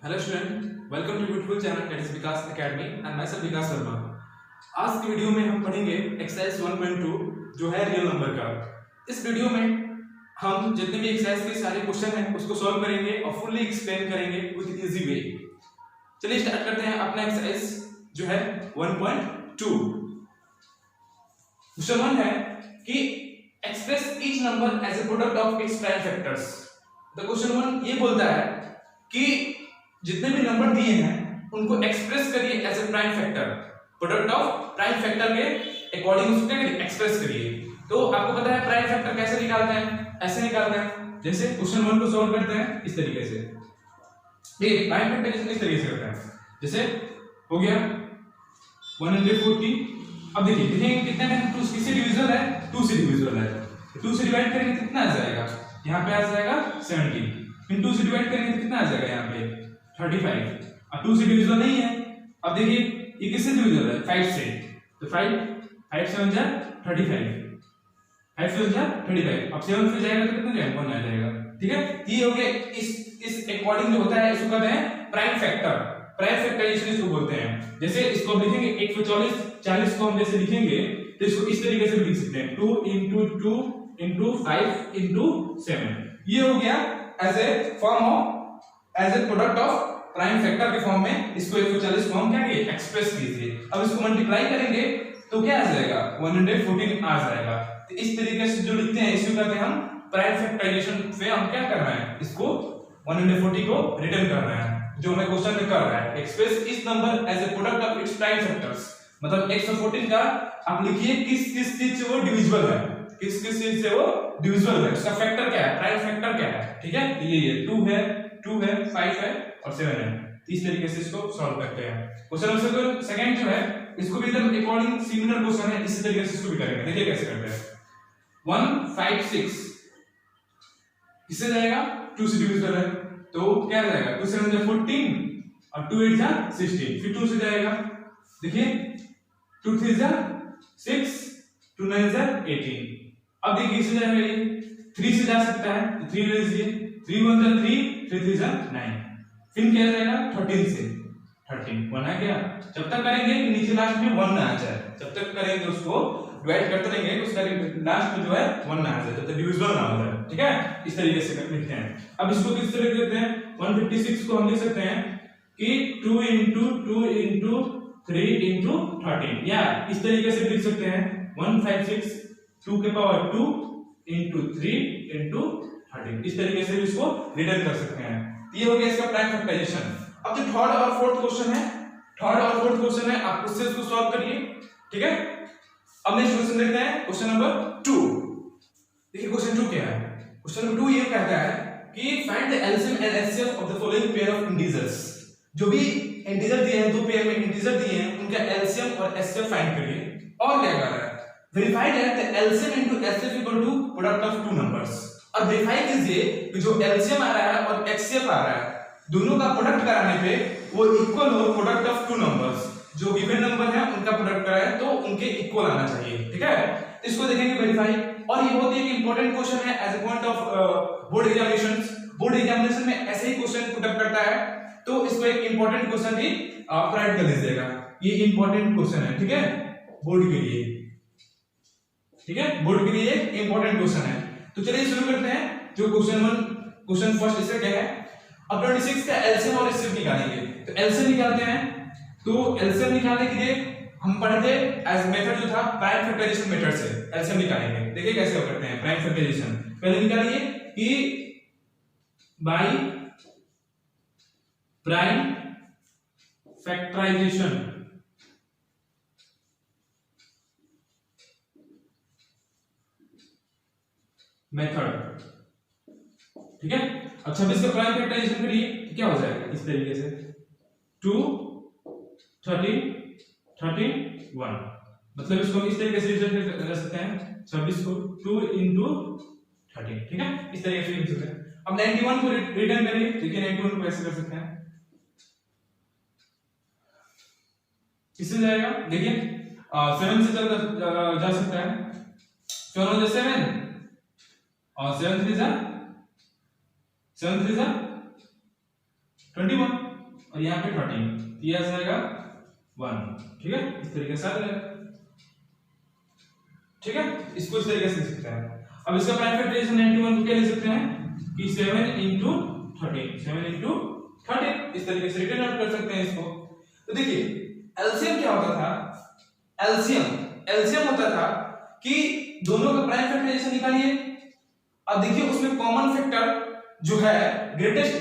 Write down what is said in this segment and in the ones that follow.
Hello student, welcome to beautiful channel that is Vikas academy and my self Vikas Sharma. आज की video में हम पढ़ेंगे एक्सरसाइज 1.2 जो है रियल नंबर का। इस वीडियो में हम जितने भी एक्सरसाइज के सारे क्वेश्चन हैं उसको सॉल्व करेंगे और फुल्ली एक्सप्लेन करेंगे विद इजी वे। चलिए स्टार्ट करते हैं अपना एक्सरसाइज जो है 1.2। क्वेश्चन 1 है कि express each number as a product of its prime factors. The question 1 ये बोलता है कि जितने भी नंबर दिए हैं उनको एक्सप्रेस करिए as a prime factor, product of prime factor के अकॉर्डिंग उसको क्या करिए, एक्सप्रेस करिए। तो आपको पता है प्राइम फैक्टर कैसे निकालते हैं, ऐसे निकालते हैं। जैसे क्वेश्चन 1 को सॉल्व करते हैं इस तरीके से, ठीक, प्राइम फैक्टर इस तरीके से करते हैं। जैसे हो गया 140। अब देखिए कितने में 2 किससे डिविजिबल है, 2 से डिविजिबल है। 2 से डिवाइड करेंगे कितना आ जाएगा, यहाँ पे आ जाएगा 17। फिर 2 से डिवाइड करेंगे तो कितना आ जाएगा यहाँ पे 35। अब 2 से डिविजिबल नहीं है। अब देखिए ये किससे डिविजिबल है, 5 से। तो 5 7 जा 35, 5 7 जा 35। अब 7 से जाएगा तो कितना जाएगा, 1 आ जाएगा। ठीक है, ये हो गया इस अकॉर्डिंग जो होता है इसको कहते हैं प्राइम फैक्टर। प्राइम फैक्टराइजेशन इसको बोलते हैं। जैसे इसको हम लिखेंगे 140, 40 को हम जैसे लिखेंगे तो इसको इस तरीके से लिख सकते हैं 2 into 2 into 5 into 7। ये हो गया as a form of as a product of prime factor के फॉर्म में। इसको 140 को हम क्या करेंगे, एक्सप्रेस कीजिए। अब इसको मल्टीप्लाई करेंगे तो क्या आ जाएगा, 114 आ जाएगा। तो इस तरीके से जो लिखते हैं इसको कहते हैं हम प्राइम फैक्टराइजेशन पे हम क्या कर रहे हैं, इसको 140 को रिटर्न कर रहे हैं जो हमें क्वेश्चन में कर रहा है। एक्सप्रेस इस number as a product of its prime factors, मतलब 114 का आप लिखिए किस किस चीज से वो डिविजिबल है, किस किस चीज से वो डिविजिबल है, उसका फैक्टर क्या है, प्राइम फैक्टर क्या है। ठीक है, ये 2 है, 5 है और 7 है। इस तरीके से इसको सॉल्व करते हैं। क्वेश्चन नंबर सेकंड जो है इसको भी एकदम अकॉर्डिंग सिमिलर क्वेश्चन है, इसी तरीके से इसको भी करेंगे। देखिए कैसे करते हैं। 156 किससे जाएगा, 2 से डिविजिबल है तो क्या जाएगा, 2 7 जा 14 और 2 8 जा 16। फिर 2 से जाएगा, देखिए 2 3 जा 6, 2 9 जा 18। अब देखिए इससे जाएगा ये 3 से जा सकता है तो 3 ले लीजिए, 3 1 जा 3, 3 3 जा 9। फिर क्या जाएगा 13 से 13 1 आ गया। जब तक करेंगे कि नीचे लास्ट में 1 ना आ जाए, जब तक करेंगे उसको डिवाइड करते रहेंगे तो उसका लास्ट में जो है 1 ना आ जाए, जब तक डिविजिबल ना हो जाए। ठीक है, इस तरीके से लिखते हैं। अब इसको किस तरह लिखते हैं, 156 को हम लिख सकते हैं कि 2 into 2 into 3 into 13, या इस तरीके से लिख सकते हैं 156 2 के पावर 2 into 3 into 13। इस तरीके से इसको रिटर्न कर सकते हैं। ये हो गया इसका प्राइम फैक्टराइजेशन। अब जो थर्ड और फोर्थ क्वेश्चन है आप उससे इसको सॉल्व करिए। ठीक है, अब नेक्स्ट क्वेश्चन देखते हैं, क्वेश्चन नंबर 2। देखिए क्वेश्चन 2 क्या है। क्वेश्चन नंबर 2 ये कहता है कि find the LCM and HCF of the following pair of integers. जो भी इंटीजर दिए हैं, दो पेयर में इंटीजर दिए हैं, उनका एलसीएम और एचसीएफ फाइंड करिए। और क्या कर रहा है, verify that the LCM into HCF equal to product of two numbers. और वेरीफाई कीजिए कि जो एलसीएम आ रहा है और एचसीएफ आ रहा है दोनों का प्रोडक्ट कराने पे वो इक्वल हो प्रोडक्ट ऑफ टू नंबर्स। जो गिवन नंबर है उनका प्रोडक्ट कराए तो उनके इक्वल आना चाहिए। ठीक है, इसको देखेंगे वेरीफाई। और ये बहुत ही एक इंपॉर्टेंट क्वेश्चन है as a point of board examinations. Board examination में ऐसे ही क्वेश्चन पुट अप करता है तो इसको एक इंपॉर्टेंट क्वेश्चन भी आप राइट कर लीजिएगा। ये इंपॉर्टेंट क्वेश्चन है, ठीक है, बोर्ड के लिए। ठीक है, बोर्ड के लिए एक इंपॉर्टेंट क्वेश्चन है। तो चलिए शुरू करते हैं। जो क्वेश्चन फर्स्ट इससे क्या है, अब 26 का एलसीएम और एचसीएफ निकालेंगे। तो एलसीएम निकालते हैं, तो एलसीएम निकालने के लिए हम पढ़े थे एज मेथड जो था प्राइम फैक्टराइजेशन मेथड से एलसीएम निकालेंगे। देखिए कैसे करते हैं प्राइम फैक्टराइजेशन। पहले निकालिए कि बाय प्राइम फैक्टराइजेशन मेथड। ठीक है, अब 26 का प्राइम फैक्टराइजेशन करिए तो क्या हो जाएगा इस तरीके से 2 13 13 1। मतलब इसको हम इस तरीके से रिप्रेजेंट कर सकते हैं 26 को 2 into 13। ठीक है, इस तरीके से लिख सकते हैं। अब 91 को रिटर्न करिए, देखिए 91 को ऐसे कर सकते हैं, किससे जाएगा, देखिए 7 से जा सकता है, 7 7 और 7 3 जा 21 और यहाँ पे 13, ये आ जाएगा 1। ठीक है, इस तरीके से आ जाएगा। ठीक है, इसको इस तरीके से लिख सकते हैं। अब इसका प्राइम फैक्टराइजेशन 91 को क्या लिख सकते हैं कि 7 into 13, 7 into 13, इस तरीके से रिटर्न आउट कर सकते हैं इसको। तो देखिए एलसीएम क्या होता था, एलसीएम होता था कि दोनों का प्राइम फैक्टराइजेशन निकालिए। अब देखिए उसमें कॉमन फैक्टर जो है greatest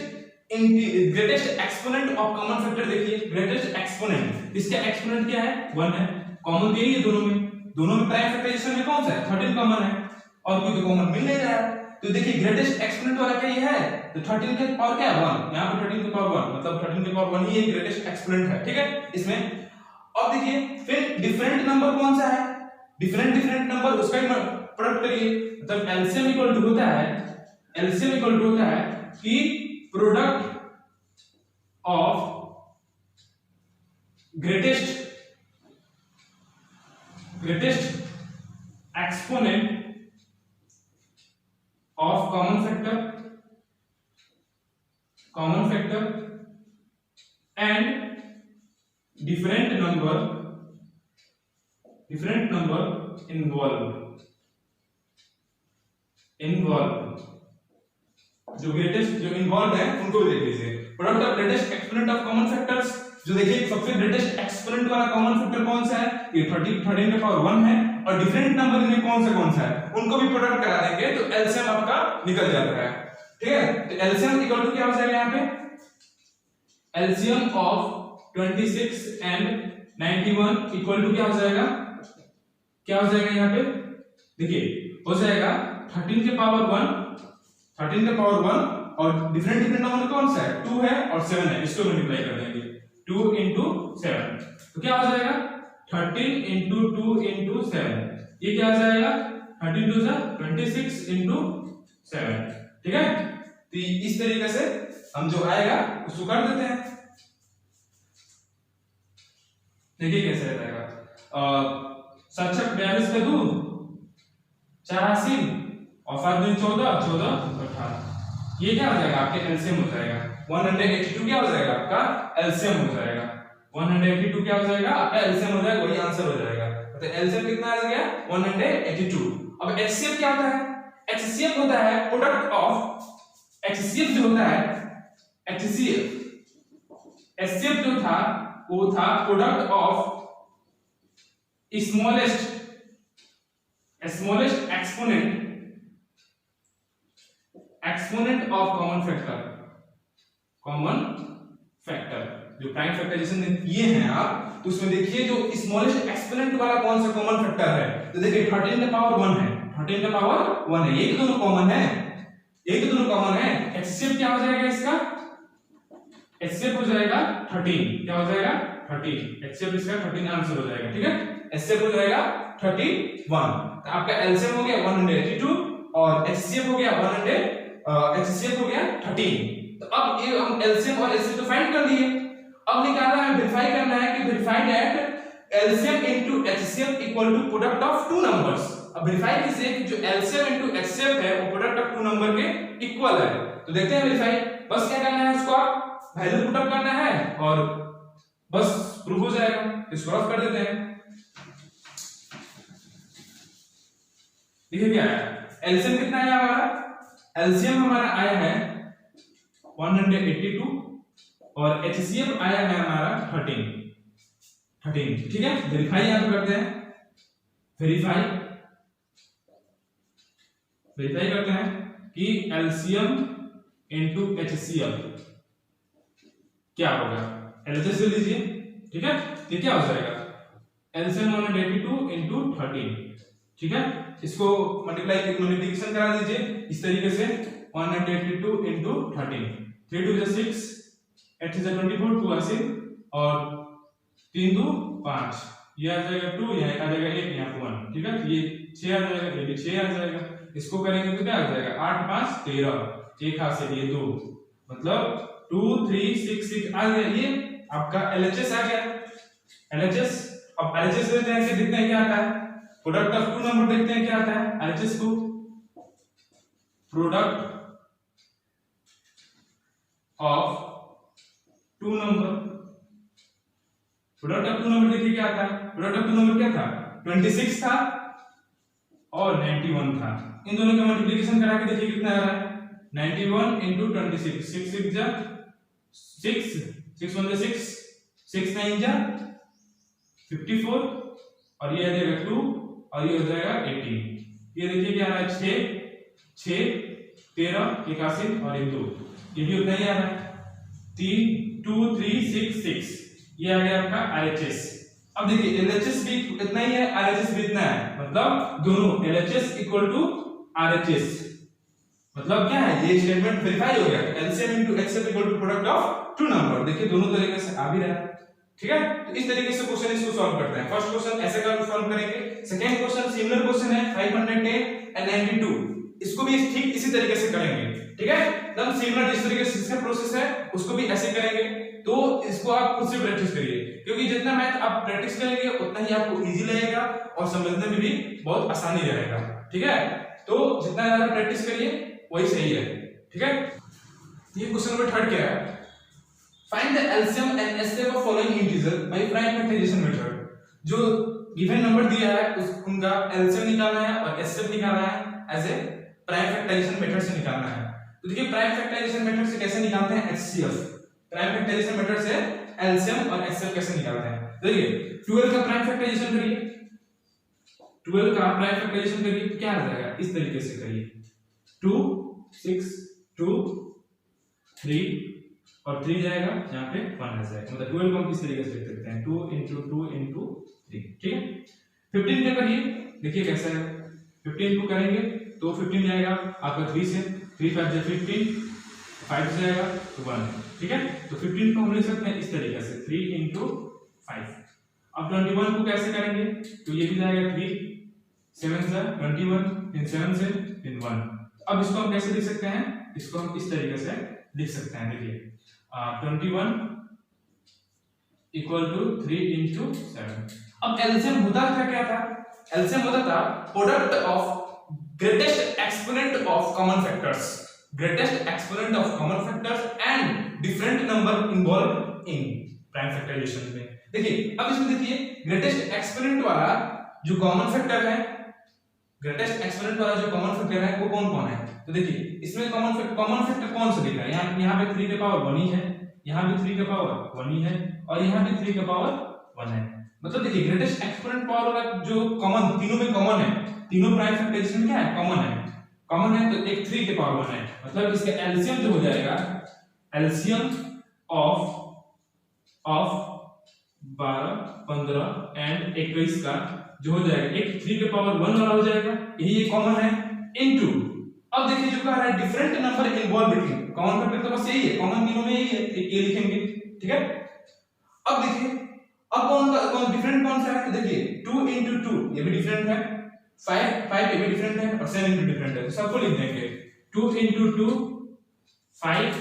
exponent of common factor, देखिए ग्रेटेस्ट एक्सपोनेंट, इसका एक्सपोनेंट क्या है 1 है, कॉमन तो यही है दोनों में प्राइम फैक्टराइजेशन में कौन सा है 13 कॉमन है और कोई तो कॉमन मिल नहीं रहा है। तो देखिए ग्रेटेस्ट एक्सपोनेंट वाला क्या ये है, तो 13 के पावर क्या है 1, यहाँ पे 13 के पावर 1 मतलब 13 के पावर 1 ही एक ग्रेटेस्ट एक्सपोनेंट है। ठीक है इसमें। अब देखिए फिर डिफरेंट नंबर कौन सा है, डिफरेंट नंबर उसका प्रोडक्ट करिए, मतलब एलसीएम इक्वल टू होता है कि product of greatest exponent of common factor and different number involved, जो इन्वॉल्व है उनको भी देख लीजिए। Product of greatest exponent of common factors, जो देखिए सबसे ग्रेटेस्ट एक्सपोनेंट वाला कॉमन फैक्टर कौन सा है, ये 13 के पावर 1 है, और डिफरेंट नंबर में कौन सा है उनको भी प्रोडक्ट करा देंगे तो एलसीएम आपका निकल जाता है। ठीक है, तो एलसीएम इक्वल टू क्या हो जाएगा यहाँ पे, LCM of 26 and 91 equal to क्या हो जाएगा यहाँ पे, देखिए हो जाएगा 13 के पावर 1 और डिफरेंट नंबर कौन सा है 2 है और 7 है, इसको मल्टीप्लाई कर देंगे 2 into 7, तो क्या हो जाएगा 13 into 2 into 7, ये क्या आ जाएगा 13 2 26 into 7। ठीक है, तो इस तरीके से हम जो आएगा उसको कर देते हैं। देखिए कैसे रहेगा, 7 42 का 2 84 और 5 2 14 14 18, ये क्या हो जाएगा आपके एलसीएम हो जाएगा 182, क्या हो जाएगा आपका एलसीएम हो जाएगा 182, क्या हो जाएगा आपका एलसीएम हो जाएगा, वही आंसर हो जाएगा। तो एलसीएम कितना आ गया 182। अब एचसीएफ क्या होता है, एचसीएफ होता है प्रोडक्ट ऑफ, एचसीएफ जो होता है एचसीएफ जो था वो था product of smallest exponent of common factor. जो प्राइम फैक्टराइजेशन किए हैं आप, तो उसमें देखिए जो स्मॉलेस्ट एक्सपोनेंट वाला कौन सा कॉमन फैक्टर है, तो देखिए 13 का पावर 1 है, 13 का पावर 1 है, ये दोनों कॉमन है, एचसीएफ क्या हो जाएगा इसका, एचसीएफ हो जाएगा 13, क्या हो जाएगा 13, एचसीएफ इसका 13 आंसर हो जाएगा। ठीक है, एचसीएफ हो जाएगा 31, तो आपका एलसीएम हो गया 182 और एचसीएफ हो गया 13। तो अब ये हम एलसीएम और एचसीएफ तो फाइंड कर लिए, अब निकालना है, वेरीफाई करना है कि verify that LCM into HCF equal to product of two numbers. अब वेरीफाई कीजिए कि जो एलसीएम इनटू एचसीएफ है वो प्रोडक्ट ऑफ टू नंबर के इक्वल है। तो देखते हैं वेरीफाई, बस क्या करना है, उसको आप वैल्यू पुट अप करना है और बस प्रूफ हो जाएगा। इसको रफ कर देते हैं, देखिए क्या है, एलसीएम कितना आया हमारा, एलसीएम हमारा आया है 182 और एचसीएफ आया है हमारा 13। ठीक है, वेरीफाई यहां पे करते हैं, वेरीफाई करते हैं कि एलसीएम इनटू एचसीएफ क्या होगा, एलएचएस ले लीजिए। ठीक है, ये क्या हो जाएगा एलसीएम 182 इनटू 13। ठीक है, इसको मल्टीप्लिकेशन करा दीजिए इस तरीके से 182 इनटू 13, 3 2 6 8 3 24 2 80 और 3 2 5, ये आ जाएगा 2, यहाँ आ जाएगा 1, यहाँ 1। ठीक है, ये 6 आ जाएगा, ये भी 6 आ जाएगा, इसको करेंगे तो क्या आ जाएगा 8 5 13, एक हाथ से ये 2 मतलब 2 3 6 6 आ गया, ये आपका एलएचएस आ गया। एलएचएस, अब एलएचएस लेते हैं, देखते हैं क्या आता है, प्रोडक्ट ऑफ टू नंबर देखते हैं क्या आता है एलएचएस को, product of 2 number, product of 2 number देखिए क्या था, प्रोडक्ट ऑफ 2 नंबर क्या था, 26 था और 91 था। इन दोनों का मल्टीप्लिकेशन करा के देखिए कितना आ रहा है, 91 into 26, 6 6 जा 6, 6 1 जा 6, 6 9 जा 54 और ये आ जाएगा 2 और ये हो जाएगा 18। ये देखिए क्या आ रहा है 6 6 13 81 और 2, ये भी उतना ही आ रहा है 3 2 3 6 6। ये आ गया आपका RHS। अब देखिए LHS भी इतना ही है, RHS भी इतना है, मतलब दोनों LHS इक्वल टू RHS, मतलब क्या है ये स्टेटमेंट वेरीफाई हो गया। LCM into HCF equal to product of 2 number, देखिए दोनों तरीके से आ भी रहा है, ठीक है। तो इस तरीके से क्वेश्चन इसको सॉल्व करते हैं। फर्स्ट क्वेश्चन ऐसे कर सॉल्व करेंगे, सेकंड क्वेश्चन सिमिलर क्वेश्चन है 510 and 92, इसको भी ठीक इसी तरीके से करेंगे, ठीक है, एकदम सिमिलर जिस तरीके से इसका प्रोसेस है उसको भी ऐसे करेंगे। तो इसको आप खुद से प्रैक्टिस करिए, क्योंकि जितना मैथ आप प्रैक्टिस करेंगे उतना ही आपको इजी लगेगा और समझने में भी बहुत आसानी रहेगा, ठीक है। तो जितना ज्यादा प्रैक्टिस करिए वही सही है, ठीक है। ये क्वेश्चन नंबर 3 क्या है, find the LCM and HCF of following integer by prime factorisation method. जो गिवन नंबर दिया है उनका एलसीएम निकालना है और एचसीएफ निकालना है as a prime factorisation method से निकालना है। तो देखिए प्राइम फैक्टराइजेशन मेथड से कैसे निकालते हैं एचसीएफ, प्राइम फैक्टराइजेशन मेथड से एलसीएम और एचसीएफ कैसे निकालते हैं। देखिए 12 का प्राइम फैक्टराइजेशन करिए, 12 का प्राइम फैक्टराइजेशन करिए तो क्या आ जाएगा, इस तरीके से करिए 2 6 2 3 और 3 जाएगा यहाँ पे 1 आ जाएगा, मतलब 12 को हम इस तरीके से लिख सकते हैं 2 into 2 into 3, ठीक है। 15 पे करिए, देखिए कैसा है, 15 को करेंगे तो 15 जाएगा आपका 3 से, 3 5 जा 15, 5 जाएगा तो 1, ठीक है। तो 15 को हम लिख सकते हैं इस तरीके से 3 into 5। अब 21 को कैसे करेंगे, तो ये भी जाएगा 3 7 से 21, फिर 7 से फिर 1। अब इसको हम कैसे लिख सकते हैं, इसको हम इस तरीके से लिख सकते हैं, देखिए 21 इक्वल टू 3 into 7। अब एलसीएम होता क्या था, एलसीएम होता था product of greatest exponent of common factors, greatest exponent of common factors and different number involve in prime factorisation में। देखिए अब इसमें देखिए ग्रेटेस्ट एक्सपोनेंट वाला जो कॉमन फैक्टर है, ग्रेटेस्ट एक्सपोनेंट वाला जो कॉमन फैक्टर है वो कौन कौन है, तो देखिए इसमें कॉमन फैक्टर कौन सा दिख रहा है, यहाँ पे 3 के पावर 1 ही है, यहाँ भी 3 के पावर 1 ही है और यहाँ भी 3 के पावर 1 है। मतलब देखिए ग्रेटेस्ट एक्सपोनेंट पावर वाला जो कॉमन, तीनों में कॉमन है, तीनों प्राइम फैक्टराइजेशन में क्या है कॉमन है, कॉमन है तो एक 3 के पावर 1 है, मतलब इसका एलसीएम जो हो जाएगा, एलसीएम ऑफ 12 15 एंड 21 का जो हो जाएगा एक 3 के पावर 1 वाला हो जाएगा, यही ये कॉमन है इनटू। अब देखिए जो कह रहा है different number involve between, common factor तो बस यही है, कॉमन तीनों में यही है, ये लिखेंगे, ठीक है। अब देखिए अब कौन डिफरेंट कौन सा है, तो देखिए 2 into 2 ये भी डिफरेंट है, 5 ये भी डिफरेंट है और 7 भी डिफरेंट है, तो सबको लिख देंगे 2 into 2 5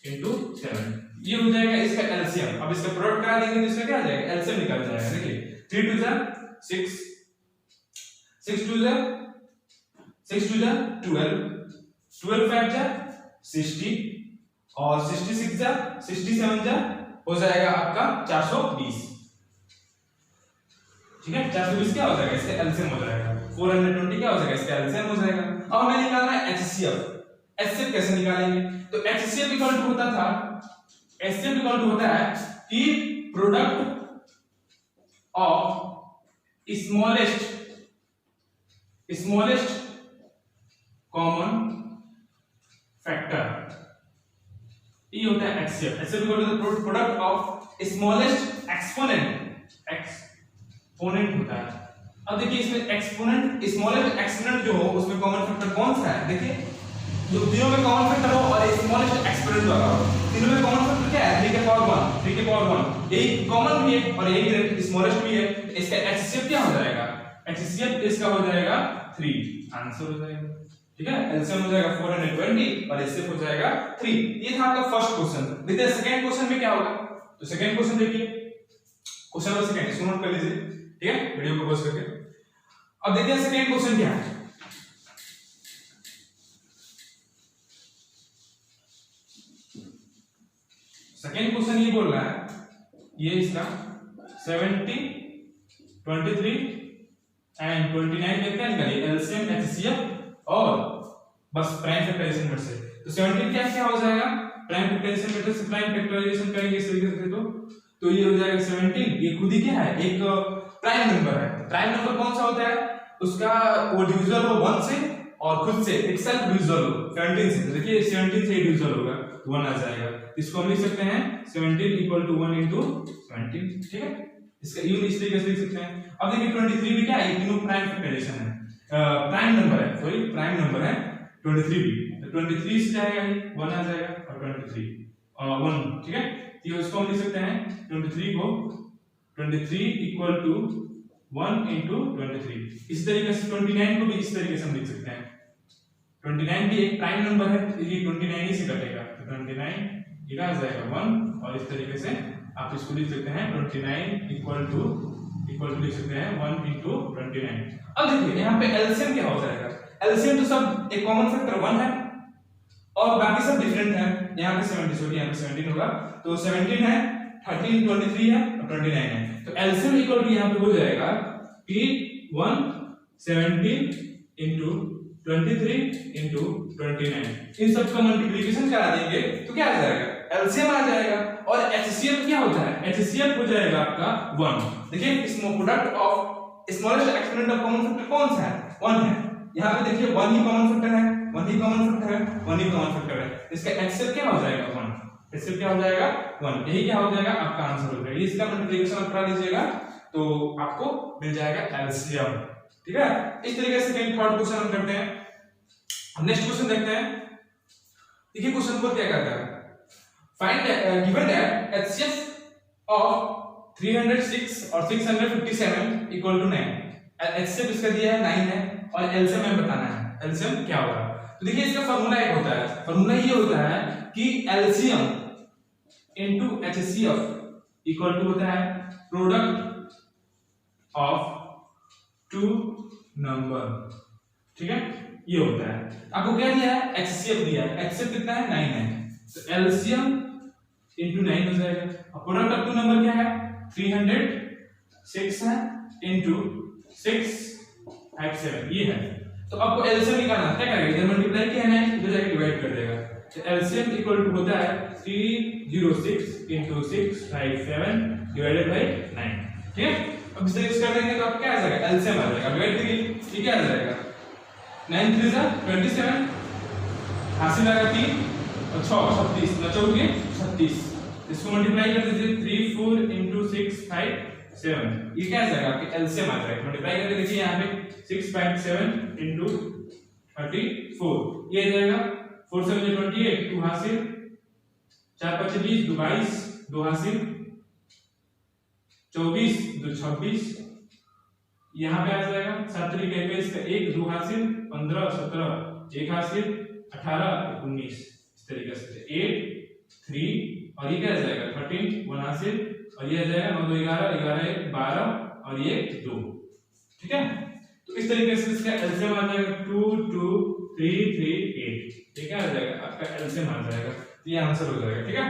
into 7, ये हो जाएगा इसका एलसीएम। अब इसका प्रोडक्ट करा देंगे तो इसका क्या आ जाएगा, एलसीएम निकल जाएगा। देखिए 3 2 जा 6, 6 2 जा 12, 12 5 जा 60 और 66 जा 67 जा हो जाएगा आपका 420, ठीक है। 420 क्या हो जाएगा, इसका एलसीएम हो जाएगा, 420 क्या हो जाएगा, इसका एलसीएम हो जाएगा। अब हमें निकालना है एचसीएफ, एचसीएफ कैसे निकालेंगे, तो एचसीएफ इक्वल टू होता था, एचसीएफ इक्वल टू होता है कि product of smallest common factor, ये होता है HCF. HCF equal to product of smallest exponent होता है। अब देखिए इसमें एक्सपोनेंट, स्मॉलेस्ट एक्सपोनेंट जो हो उसमें कॉमन फैक्टर कौन सा है, देखिए जो तीनों में कॉमन फैक्टर हो और स्मॉलेस्ट एक्सपोनेंट वाला हो, तीनों में कॉमन फैक्टर क्या है 3 के पावर 1, 3 के पावर 1, यही कॉमन भी है और यही स्मॉलेस्ट भी है, इसका एचसीएफ क्या हो जाएगा, एचसीएफ इसका हो जाएगा 3, आंसर हो जाएगा, ठीक है। एलसीएम हो जाएगा 420 और एचसीएफ हो जाएगा 3। ये था आपका फर्स्ट क्वेश्चन। देखते हैं सेकंड क्वेश्चन में क्या होगा, तो सेकंड क्वेश्चन देखिए, क्वेश्चन नंबर सेकंड इसको नोट कर लीजिए, ठीक है, वीडियो को पॉज करके। अब देखते हैं सेकंड क्वेश्चन क्या है। सेकेंड क्वेश्चन ये बोल रहा है, ये इसका 70, 23 एंड 29 देखते हैं करिए एलसीएम एचसीएफ और बस प्राइम फैक्टराइजेशन मेथड से। तो 17 क्या हो जाएगा, प्राइम फैक्टराइजेशन मेथड से प्राइम फैक्टराइजेशन करेंगे इस तरीके से, तो ये हो जाएगा 17, ये खुद ही क्या है, एक प्राइम नंबर है। प्राइम नंबर कौन सा होता है, उसका वो डिविजिबल हो 1 से और खुद से एक सेल्फ डिविजिबल हो 17 से। तो देखिए 17 से डिविजिबल होगा 1 आ जाएगा, इसको हम लिख सकते हैं 17 इक्वल टू 1 into 17, ठीक है, इसका यूज इस तरीके से लिख सकते हैं। अब देखिए 23 भी क्या है, तीनों प्राइम फैक्टराइजेशन है, प्राइम नंबर है, सॉरी प्राइम नंबर है 23 भी। तो 23 से आएगा 1 आ जाएगा और 23 और 1, ठीक है, तो इसको हम लिख सकते हैं 23 को 23 इक्वल टू 1 into 23। इस तरीके से 29 को भी इस तरीके से हम लिख सकते हैं, 29 भी एक प्राइम नंबर है, ये 29 ही से कटेगा, तो 29 ये आ जाएगा 1 और इस तरीके से आप इसको लिख सकते हैं 29 इक्वल टू लिख सकते हैं 1 into 29। अब देखिए यहाँ पे एलसीएम क्या हो जाएगा, एलसीएम तो सब एक कॉमन फैक्टर 1 है और बाकी सब डिफरेंट है। यहाँ पे 70 सॉरी यहाँ पे 17 होगा, तो 17 है, 13 23 है और 29 है, तो एलसीएम इक्वल टू यहाँ पे हो जाएगा कि 1 17 into 23 into 29। इन सब का मल्टीप्लिकेशन करा देंगे तो क्या आ जाएगा, एलसीएम आ जाएगा। और एचसीएफ क्या होता है, एचसीएफ हो जाएगा आपका 1। देखिए small product of smallest exponent of common factor कौन सा है, 1 है। यहाँ पे देखिए 1 ही कॉमन फैक्टर है, 1 ही कॉमन फैक्टर है, 1 ही कॉमन फैक्टर है, इसका एचसीएफ क्या हो जाएगा 1, एचसीएफ क्या हो जाएगा 1, यही क्या हो जाएगा आपका आंसर हो जाएगा। इसका मल्टीप्लिकेशन करा लीजिएगा तो आपको मिल जाएगा एलसीएम, ठीक है। इस तरीके से सेकंड थर्ड क्वेश्चन हम करते हैं। अब नेक्स्ट क्वेश्चन देखते हैं। देखिए क्वेश्चन को क्या कहता है, find given that HCF of 306 और 657 इक्वल टू 9। एचसीएफ इसका दिया है 9 है और एलसीएम हमें बताना है, एलसीएम क्या होगा। तो देखिए इसका फार्मूला एक होता है, फार्मूला ये होता है कि LCM into HCF equal to होता है प्रोडक्ट ऑफ 2 नंबर, ठीक है, ये होता है। आपको क्या दिया है, एचसीएफ दिया है, एचसीएफ कितना है 9 है, तो एलसीएम इनटू 9 हो जाएगा। और प्रोडक्ट ऑफ 2 नंबर क्या है 306 है इनटू 657 ये है। तो आपको एलसीएम निकालना है, क्या करेंगे, इधर मल्टीप्लाई किया है 9 इधर जाके डिवाइड कर देगा, तो एलसीएम इक्वल टू होता है 306 इनटू 657 डिवाइडेड बाय 9, ठीक है। अब इसे यूज कर देंगे तो आपको क्या आ जाएगा, एलसीएम आ जाएगा, डिवाइड करिए, ये क्या आ जाएगा 9 3 जा 27, हासिल आएगा 3 और 6 36 ना 4 36, इसको मल्टीप्लाई कर दीजिए 3 4 into 6 5 7, ये क्या आ जाएगा आपके एलसीएम आ जाएगा। मल्टीप्लाई करके देखिए यहाँ पे 6.7 into 34 ये आ जाएगा, 4 7 28 2 हासिल, 4 5 20 2 22 2 हासिल, 24 2 26 यहाँ पे आ जाएगा, 7 3 21 का 1 2 हासिल, 15 17 1 हासिल, 18 19 इस तरीके से 8 3 और ये क्या आ जाएगा 13 1 हासिल, और ये आ जाएगा 9 2 11 11 1 12 और ये 2, ठीक है। तो इस तरीके से इसका एलसीएम आ जाएगा 2 2 3 3 8, ठीक है, आ जाएगा आपका एलसीएम आ जाएगा, ये आंसर हो जाएगा, ठीक है।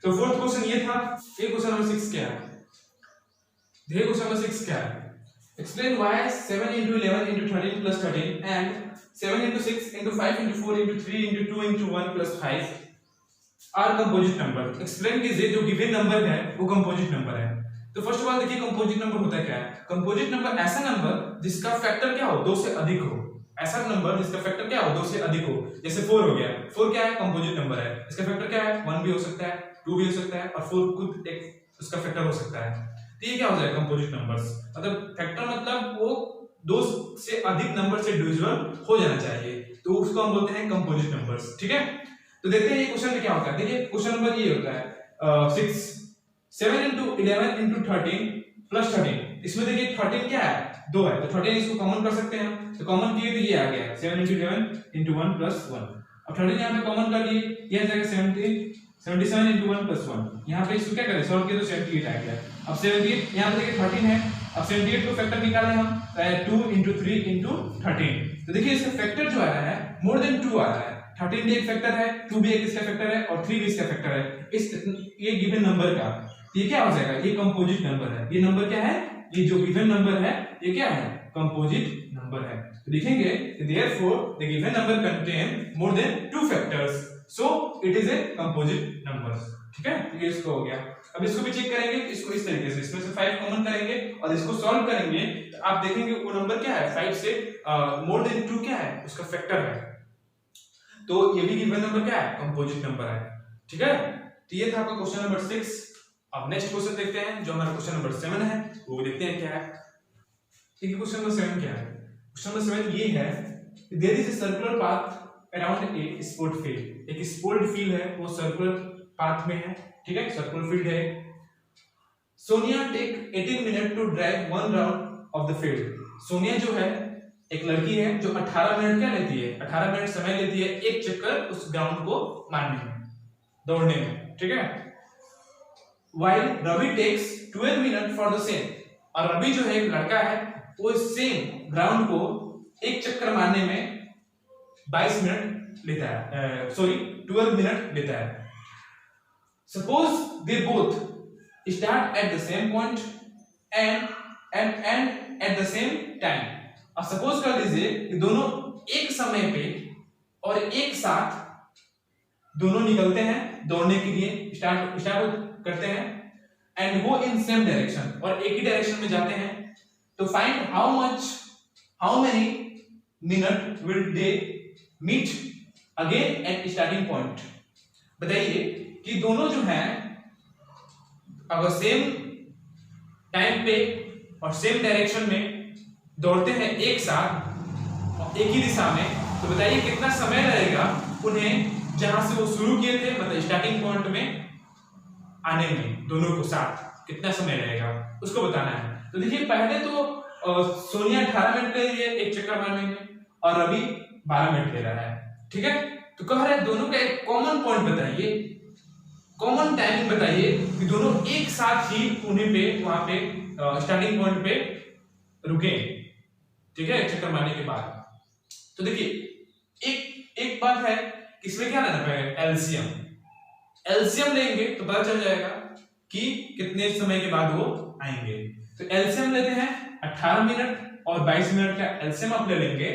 तो फोर्थ क्वेश्चन ये था। ये क्वेश्चन नंबर 6 क्या है, देखिए क्वेश्चन नंबर 6 क्या है, explain why 7 into 11 into 13 plus 13 and 7 into 6 into 5 into 4 into 3 into 2 into 1 plus 5 are composite number। explain कीजिए जो गिवन नंबर है वो कंपोजिट नंबर है। तो फर्स्ट ऑफ ऑल देखिए कंपोजिट नंबर होता क्या है, कंपोजिट नंबर ऐसा नंबर जिसका फैक्टर क्या हो 2 से अधिक हो, ऐसा नंबर जिसका फैक्टर क्या हो 2 से अधिक हो। जैसे 4 हो गया, 4 क्या है कंपोजिट नंबर है, इसका फैक्टर क्या है 1 भी हो सकता है 2 भी हो सकता है और 4 खुद एक उसका फैक्टर हो सकता है। तो ये क्या हो जाएगा कंपोजिट नंबर्स, मतलब फैक्टर मतलब वो 2 से अधिक नंबर से डिविजिबल हो जाना चाहिए, तो उसको हम बोलते हैं कंपोजिट नंबर्स, ठीक है। तो देखते हैं ये क्वेश्चन में क्या होता है। देखिए क्वेश्चन नंबर ये होता है 6 7 into 11 into 13 plus 13, इसमें देखिए 13 क्या है 2 है, तो 13 इसको कॉमन कर सकते हैं, तो कॉमन किए तो ये आ गया 7 into 11 into 1 plus 1। अब 13 यहाँ पे कॉमन कर लिए, ये आ जाएगा 77 into 1 plus 1, यहाँ पे इसको क्या करें सॉल्व किया तो 78 आ गया। अब 78 यहाँ पे देखिए 13 है, अब 78 को फैक्टर निकाले हम 2 into 3 into 13, तो देखिए इसका फैक्टर जो आ रहा है मोर देन 2 आ रहा है, 13 भी एक फैक्टर है, 2 भी एक इसका फैक्टर है और 3 भी इसका फैक्टर है इस ये गिवन नंबर का। ये क्या हो जाएगा, ये कंपोजिट नंबर है। ये नंबर क्या है, ये जो गिवन नंबर है ये क्या है, कंपोजिट नंबर है। तो लिखेंगे therefore the given number contain more than 2 factors so it is a composite number। ठीक है, तो ये इसको हो गया। अब इसको भी चेक करेंगे, इसको इस तरीके से इसमें से 5 कॉमन करेंगे और इसको सॉल्व करेंगे तो आप देखेंगे वो नंबर क्या है, 5 से मोर देन 2 क्या है, उसका फैक्टर है। तो ये भी गिवन नंबर क्या है, कंपोजिट नंबर है। ठीक है, तो ये था आपका क्वेश्चन नंबर 6। अब नेक्स्ट क्वेश्चन देखते हैं जो हमारा क्वेश्चन नंबर 7 है, वो देखते हैं क्या है। ठीक है, क्वेश्चन नंबर 7 क्या है, क्वेश्चन नंबर 7 ये है, there is a circular path around a sport field. एक स्पोर्ट फील्ड है, वो सर्कुलर पाथ में है। ठीक है, सर्कुलर फील्ड है। Sonia take 18 minute to drive 1 round of the field. Sonia जो है एक लड़की है जो 18 मिनट क्या लेती है, 18 मिनट समय लेती है एक चक्कर उस ग्राउंड को मारने में, दौड़ने में। ठीक है, while Ravi takes 12 minute for the same. और रवि जो है एक लड़का है, वो सेम ग्राउंड को एक चक्कर मारने में 22 मिनट लेता है, 12 मिनट लेता है। Suppose they both start at the same point and and at the same time. अब सपोज कर लीजिए कि दोनों एक समय पे और एक साथ दोनों निकलते हैं दौड़ने के लिए, स्टार्ट करते हैं एंड वो इन सेम डायरेक्शन, और एक ही डायरेक्शन में जाते हैं। तो find how many minute will they meet again at starting point. बताइए कि दोनों जो हैं अगर सेम टाइम पे और सेम डायरेक्शन में दौड़ते हैं एक साथ और एक ही दिशा में, तो बताइए कितना समय लगेगा उन्हें जहां से वो शुरू किए थे, मतलब स्टार्टिंग पॉइंट में आने में, दोनों को साथ कितना समय लगेगा उसको बताना है। तो देखिए पहले तो सोनिया 18 मिनट ले रही है एक चक्कर मारने में और रवि 12 मिनट ले रहा है। ठीक है, तो कह रहे हैं दोनों का एक कॉमन पॉइंट बताइए, कॉमन टाइमिंग बताइए कि दोनों एक साथ ही उन्हें पे वहां पे स्टार्टिंग पॉइंट पे रुके। ठीक है, चक्कर मारने के बाद। तो देखिए एक बात है, इसमें क्या लेना पड़ेगा, एलसीएम लेंगे तो पता चल जाएगा कि कितने समय के बाद वो आएंगे। तो एलसीएम लेते हैं 18 मिनट और 22 मिनट का एलसीएम आप ले लेंगे।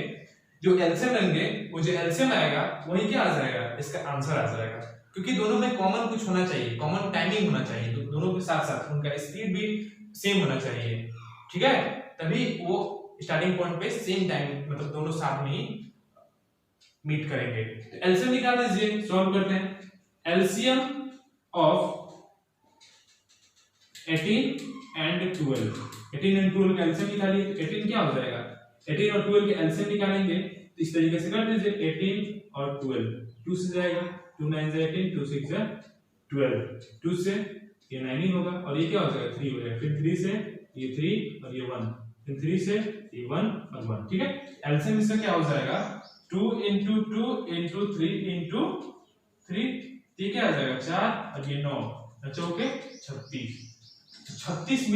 जो एलसीएम लेंगे वो जो एलसीएम आएगा वही क्या आ जाएगा, इसका आंसर आ जाएगा। क्योंकि दोनों में कॉमन कुछ होना चाहिए, कॉमन टाइमिंग होना चाहिए, तो दोनों के साथ साथ उनका स्पीड भी सेम होना चाहिए। ठीक है, तभी वो स्टार्टिंग पॉइंट पे सेम टाइम, मतलब दोनों साथ में ही मीट करेंगे। तो एलसीएम निकाल दीजिए, सॉल्व करते हैं। एलसीएम ऑफ 18 एंड 12, 18 एंड 12 का एलसीएम निकालिए। 18 क्या हो जाएगा, 18 और 12 के एलसीएम निकालेंगे तो इस तरीके से कर दीजिए, 18 और 12, 2 से जाएगा, 2 9 से 18, 2 6 से 12, 2 से ये 9 ही होगा और ये क्या हो जाएगा, 3 हो जाएगा, फिर 3 से ये 3 और ये 1, फिर 3 से ये 1 और 1। ठीक है, एलसीएम इसका क्या हो जाएगा, 2 into 2 into 3 into 3, ये क्या आ जाएगा 4 और ये 9, अच्छा ओके 36, 36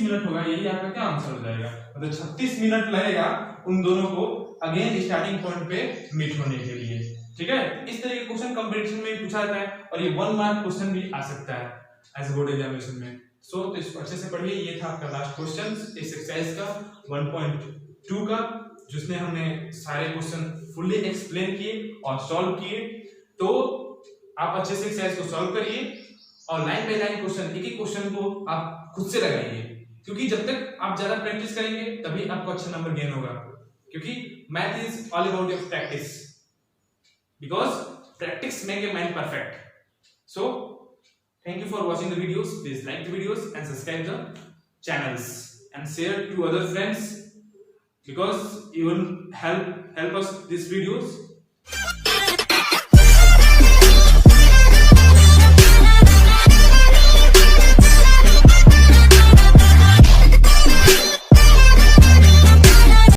मिनट होगा, यही आपका क्या आंसर हो जाएगा। मतलब 36 मिनट लगेगा उन दोनों को अगेन स्टार्टिंग पॉइंट पे मीट होने के लिए। ठीक है, इस तरह के क्वेश्चन कंपटीशन में पूछा जाता है और ये 1 मार्क क्वेश्चन भी आ सकता है एज बोर्ड एग्जामिनेशन में। तो इसको अच्छे से पढ़िए। ये था आपका लास्ट क्वेश्चन इस एक्सरसाइज का 1.2 का, जिसमें हमने सारे क्वेश्चन फुल्ली एक्सप्लेन किए और सॉल्व किए। तो आप अच्छे से एक्सरसाइज को सॉल्व करिए और लाइन बाय लाइन क्वेश्चन, एक एक क्वेश्चन को आप खुद से लगाइए, क्योंकि जब तक आप ज्यादा प्रैक्टिस करेंगे तभी आपको अच्छा नंबर गेन होगा। क्योंकि math is all about your practice, because practice make a man perfect. So thank you for watching the videos. Please like the videos and subscribe the channels and share to other friends, because you will help us these videos.